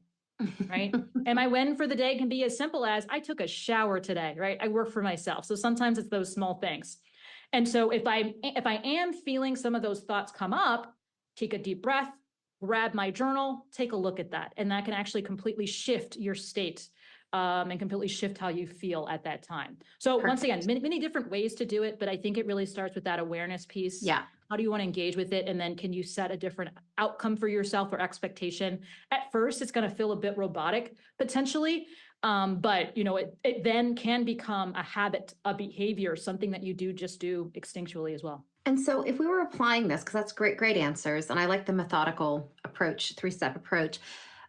right? And my win for the day can be as simple as, I took a shower today, right? I work for myself. So sometimes it's those small things. And so if I am feeling some of those thoughts come up, take a deep breath, grab my journal, take a look at that. And that can actually completely shift your state and completely shift how you feel at that time. So once again, many different ways to do it, but I think it really starts with that awareness piece. Yeah. How do you want to engage with it? And then can you set a different outcome for yourself or expectation? At first, it's going to feel a bit robotic potentially, but it then can become a habit, a behavior, something that you do instinctually as well. And so if we were applying this, because that's great answers, and I like the methodical approach, 3-step approach.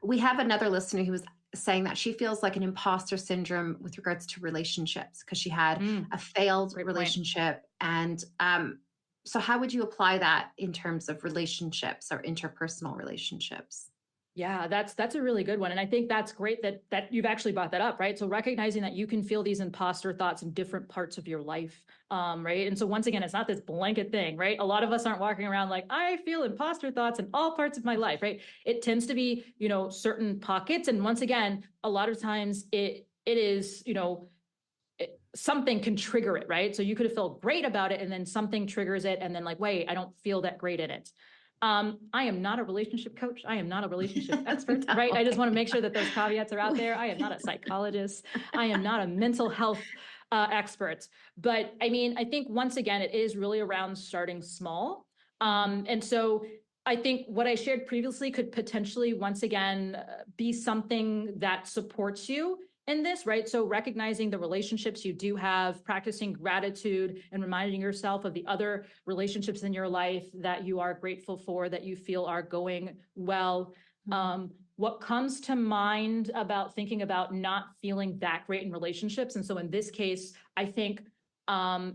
We have another listener who was saying that she feels like an imposter syndrome with regards to relationships because she had a failed relationship. And so how would you apply that in terms of relationships or interpersonal relationships? Yeah, that's a really good one. And I think that's great that you've actually brought that up, right? So recognizing that you can feel these imposter thoughts in different parts of your life, right? And so once again, it's not this blanket thing, right? A lot of us aren't walking around like, I feel imposter thoughts in all parts of my life, right? It tends to be, certain pockets. And once again, a lot of times it is, something can trigger it, right? So you could have felt great about it and then something triggers it. And then like, wait, I don't feel that great in it. I am not a relationship coach. I am not a relationship expert, right? I just want to make sure that those caveats are out there. I am not a psychologist. I am not a mental health expert. But I mean, I think once again, it is really around starting small. And so I think what I shared previously could potentially, once again, be something that supports you in this, right? So recognizing the relationships you do have, practicing gratitude and reminding yourself of the other relationships in your life that you are grateful for, that you feel are going well. What comes to mind about thinking about not feeling that great in relationships? And so in this case, I think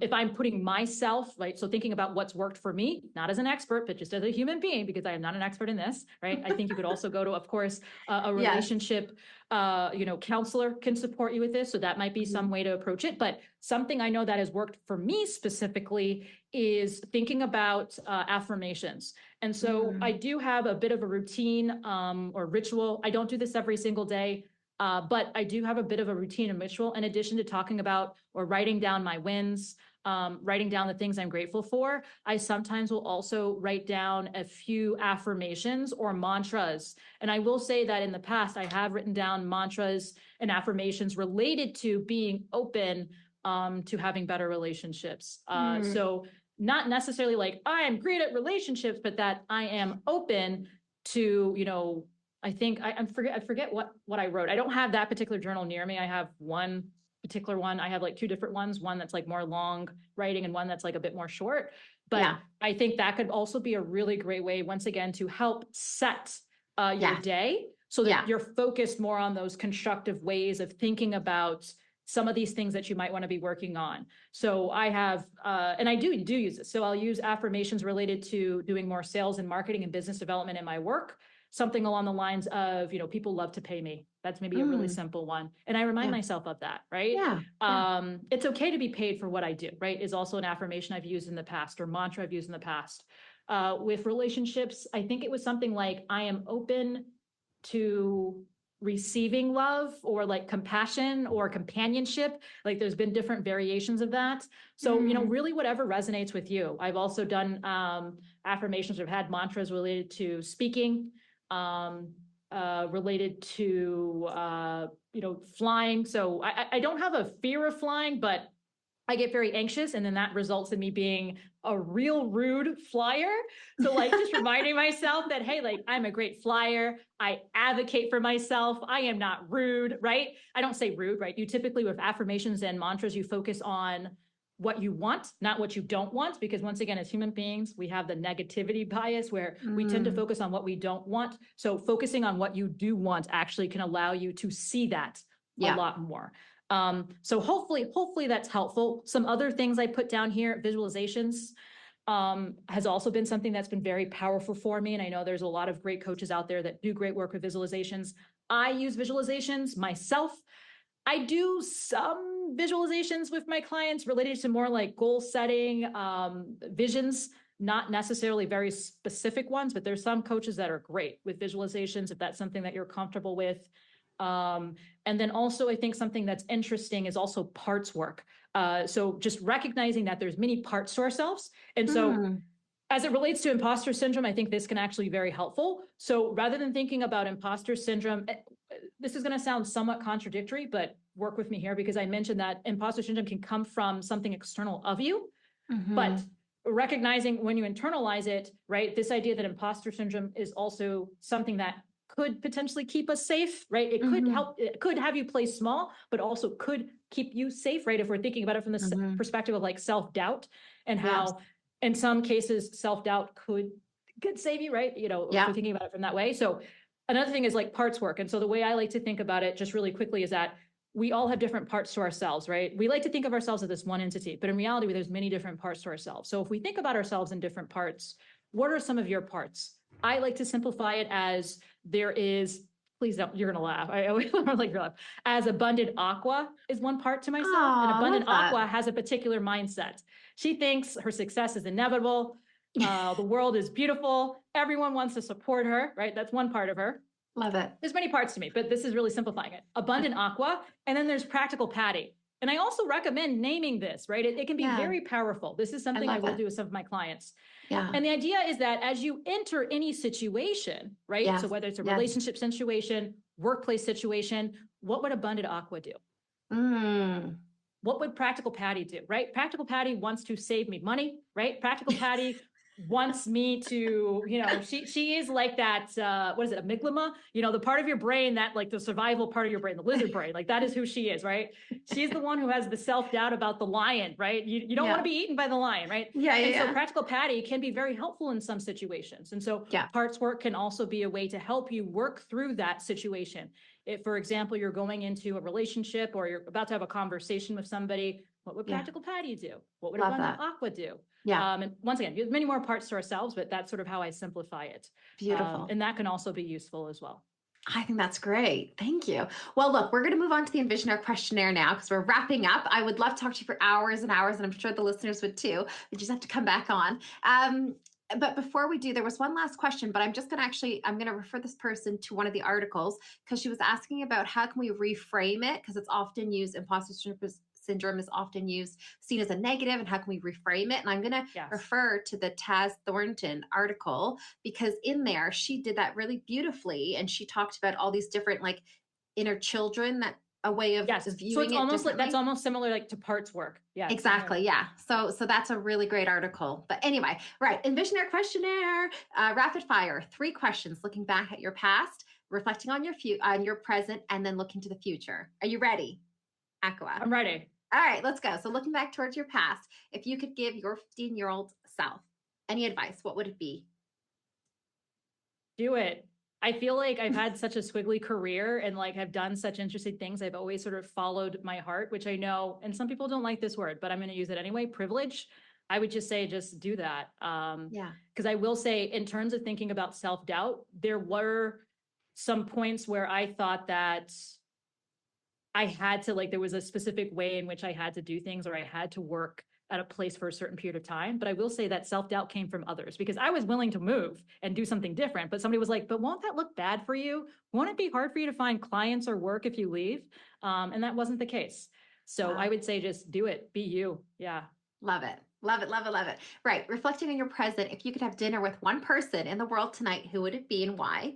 if I'm putting myself, right, so thinking about what's worked for me, not as an expert, but just as a human being, because I am not an expert in this, right? I think you could also go to, of course, a relationship, counselor can support you with this. So that might be some way to approach it. But something I know that has worked for me specifically is thinking about affirmations. And so I do have a bit of a routine or ritual. I don't do this every single day. But I do have a bit of a routine and ritual in addition to talking about or writing down my wins, writing down the things I'm grateful for. I sometimes will also write down a few affirmations or mantras. And I will say that in the past, I have written down mantras and affirmations related to being open to having better relationships. So not necessarily like I am great at relationships, but that I am open to, I think I forget what I wrote. I don't have that particular journal near me. I have one particular one. I have like 2 different ones, one that's like more long writing and one that's like a bit more short. But I think that could also be a really great way, once again, to help set your day so that you're focused more on those constructive ways of thinking about some of these things that you might want to be working on. So I have, and I do use this. So I'll use affirmations related to doing more sales and marketing and business development in my work. Something along the lines of, people love to pay me. That's maybe a really simple one. And I remind myself of that, right? It's okay to be paid for what I do, right? Is also an affirmation I've used in the past or mantra I've used in the past. With relationships, I think it was something like, I am open to receiving love or like compassion or companionship. Like there's been different variations of that. So, really whatever resonates with you. I've also done affirmations. I've had mantras related to speaking, related to, flying. So I don't have a fear of flying, but I get very anxious, and then that results in me being a real rude flyer. So like just reminding myself that, hey, like I'm a great flyer. I advocate for myself. I am not rude, right? I don't say rude, right? You typically with affirmations and mantras, you focus on what you want, not what you don't want. Because once again, as human beings, we have the negativity bias where we tend to focus on what we don't want. So focusing on what you do want actually can allow you to see that a lot more. So hopefully that's helpful. Some other things I put down here, visualizations, has also been something that's been very powerful for me. And I know there's a lot of great coaches out there that do great work with visualizations. I use visualizations myself. I do some visualizations with my clients related to more like goal setting, visions, not necessarily very specific ones, but there's some coaches that are great with visualizations if that's something that you're comfortable with. And then also I think something that's interesting is also parts work. So just recognizing that there's many parts to ourselves. And so as it relates to imposter syndrome, I think this can actually be very helpful. So rather than thinking about imposter syndrome, this is going to sound somewhat contradictory, but work with me here because I mentioned that imposter syndrome can come from something external of you, but recognizing when you internalize it, right? This idea that imposter syndrome is also something that could potentially keep us safe, right? It could help, it could have you play small, but also could keep you safe, right? If we're thinking about it from the perspective of like self-doubt and how in some cases self-doubt could save you, right? You know, if we're thinking about it from that way. So another thing is like parts work. And so the way I like to think about it just really quickly is that we all have different parts to ourselves, right? We like to think of ourselves as this one entity, but in reality, there's many different parts to ourselves. So if we think about ourselves in different parts, what are some of your parts? I like to simplify it as there is, please don't, you're going to laugh. I always like your laugh. As abundant Aqua is one part to myself. And abundant Aqua has a particular mindset. She thinks her success is inevitable. The world is beautiful. Everyone wants to support her, right? That's one part of her. Love it. There's many parts to me, but this is really simplifying it. Abundant Aqua. And then there's practical Patty. And I also recommend naming this, right? It can be very powerful. This is something I will do with some of my clients. And the idea is that as you enter any situation, right? So whether it's a relationship situation, workplace situation, what would abundant Aqua do? What would practical Patty do, right? Practical Patty wants to save me money, right? Practical Patty wants me to, you know, she is like that, what is it, amygdala? You know, the part of your brain that like the survival part of your brain, the lizard brain, like that is who she is, right? She's the one who has the self-doubt about the lion, right? You don't want to be eaten by the lion, right? So practical Patty can be very helpful in some situations. And so parts work can also be a way to help you work through that situation. If, for example, you're going into a relationship or you're about to have a conversation with somebody, what would practical Patty do? What would abundant Aqua do? And once again, there's many more parts to ourselves, but that's sort of how I simplify it. Beautiful. And that can also be useful as well. I think that's great. Thank you. Well, look, we're going to move on to the EnvisionAir questionnaire now because we're wrapping up. I would love to talk to you for hours and hours, and I'm sure the listeners would too. We just have to come back on. But before we do, there was one last question, but I'm going to refer this person to one of the articles because she was asking about how can we reframe it because it's often used, imposter syndrome is often seen as a negative, and how can we reframe it? And I'm going to refer to the Taz Thornton article because in there, she did that really beautifully. And she talked about all these different like inner children that a way of viewing so it's it almost like that's almost similar like to parts work. Exactly. So that's a really great article. But anyway, right. EnvisionAir questionnaire, rapid fire, 3 questions, looking back at your past, reflecting on your present, and then looking to the future. Are you ready, Akua? I'm ready. All right, let's go. So looking back towards your past, if you could give your 15-year-old self any advice, what would it be? Do it. I feel like I've had such a squiggly career and like I've done such interesting things. I've always sort of followed my heart, which I know, and some people don't like this word, but I'm going to use it anyway. Privilege. I would just say, just do that. Because I will say in terms of thinking about self-doubt, there were some points where I thought that I had to there was a specific way in which I had to do things or I had to work at a place for a certain period of time. But I will say that self-doubt came from others because I was willing to move and do something different. But somebody was like, but won't that look bad for you? Won't it be hard for you to find clients or work if you leave? And that wasn't the case. So I would say just do it. Be you. Yeah. Love it. Love it. Love it. Love it. Right. Reflecting on your present, if you could have dinner with one person in the world tonight, who would it be and why?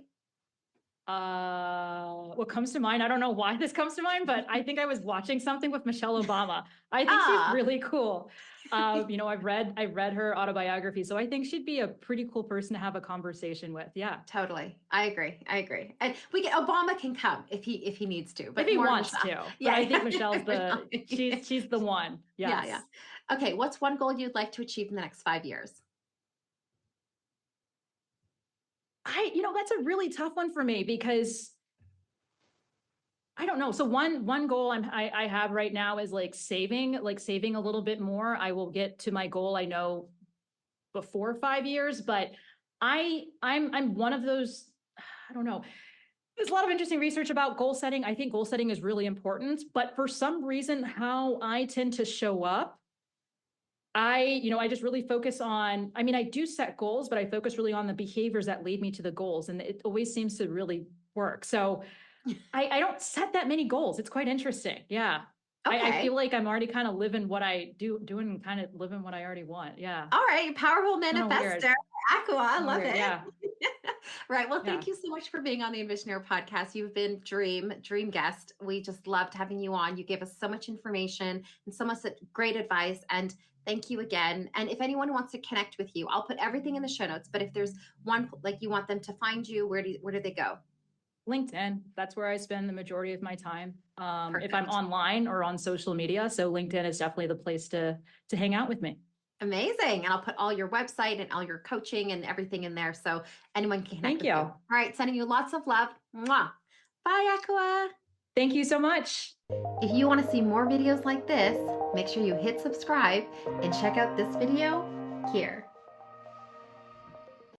What comes to mind? I don't know why this comes to mind, but I think I was watching something with Michelle Obama. I think she's really cool. I've read her autobiography, so I think she'd be a pretty cool person to have a conversation with. Yeah, totally. I agree. And Obama can come if he needs to, but if he wants Michelle. to. Yeah, I think Michelle's she's the one. Yes. Yeah. Okay, what's one goal you'd like to achieve in the next 5 years? That's a really tough one for me because I don't know. So one goal I have right now is saving a little bit more. I will get to my goal, I know, before 5 years, but I'm one of those, I don't know. There's a lot of interesting research about goal setting. I think goal setting is really important, but for some reason, how I tend to show up, I just really focus on, I do set goals, but I focus really on the behaviors that lead me to the goals. And it always seems to really work. So I don't set that many goals. It's quite interesting. Yeah. Okay. I feel like I'm already kind of living what I doing kind of living what I already want. Yeah. All right. Powerful manifester. Akua, I love it. Yeah. Right. Well, thank you so much for being on the EnvisionAir podcast. You've been dream guest. We just loved having you on. You gave us so much information and so much great advice. And thank you again. And if anyone wants to connect with you, I'll put everything in the show notes. But if there's one, you want them to find you, where do they go? LinkedIn. That's where I spend the majority of my time. If I'm online or on social media. So LinkedIn is definitely the place to hang out with me. Amazing. And I'll put all your website and all your coaching and everything in there so anyone can connect Thank with you. All right. Sending you lots of love. Mwah. Bye, Akua. Thank you so much. If you want to see more videos like this, make sure you hit subscribe and check out this video here.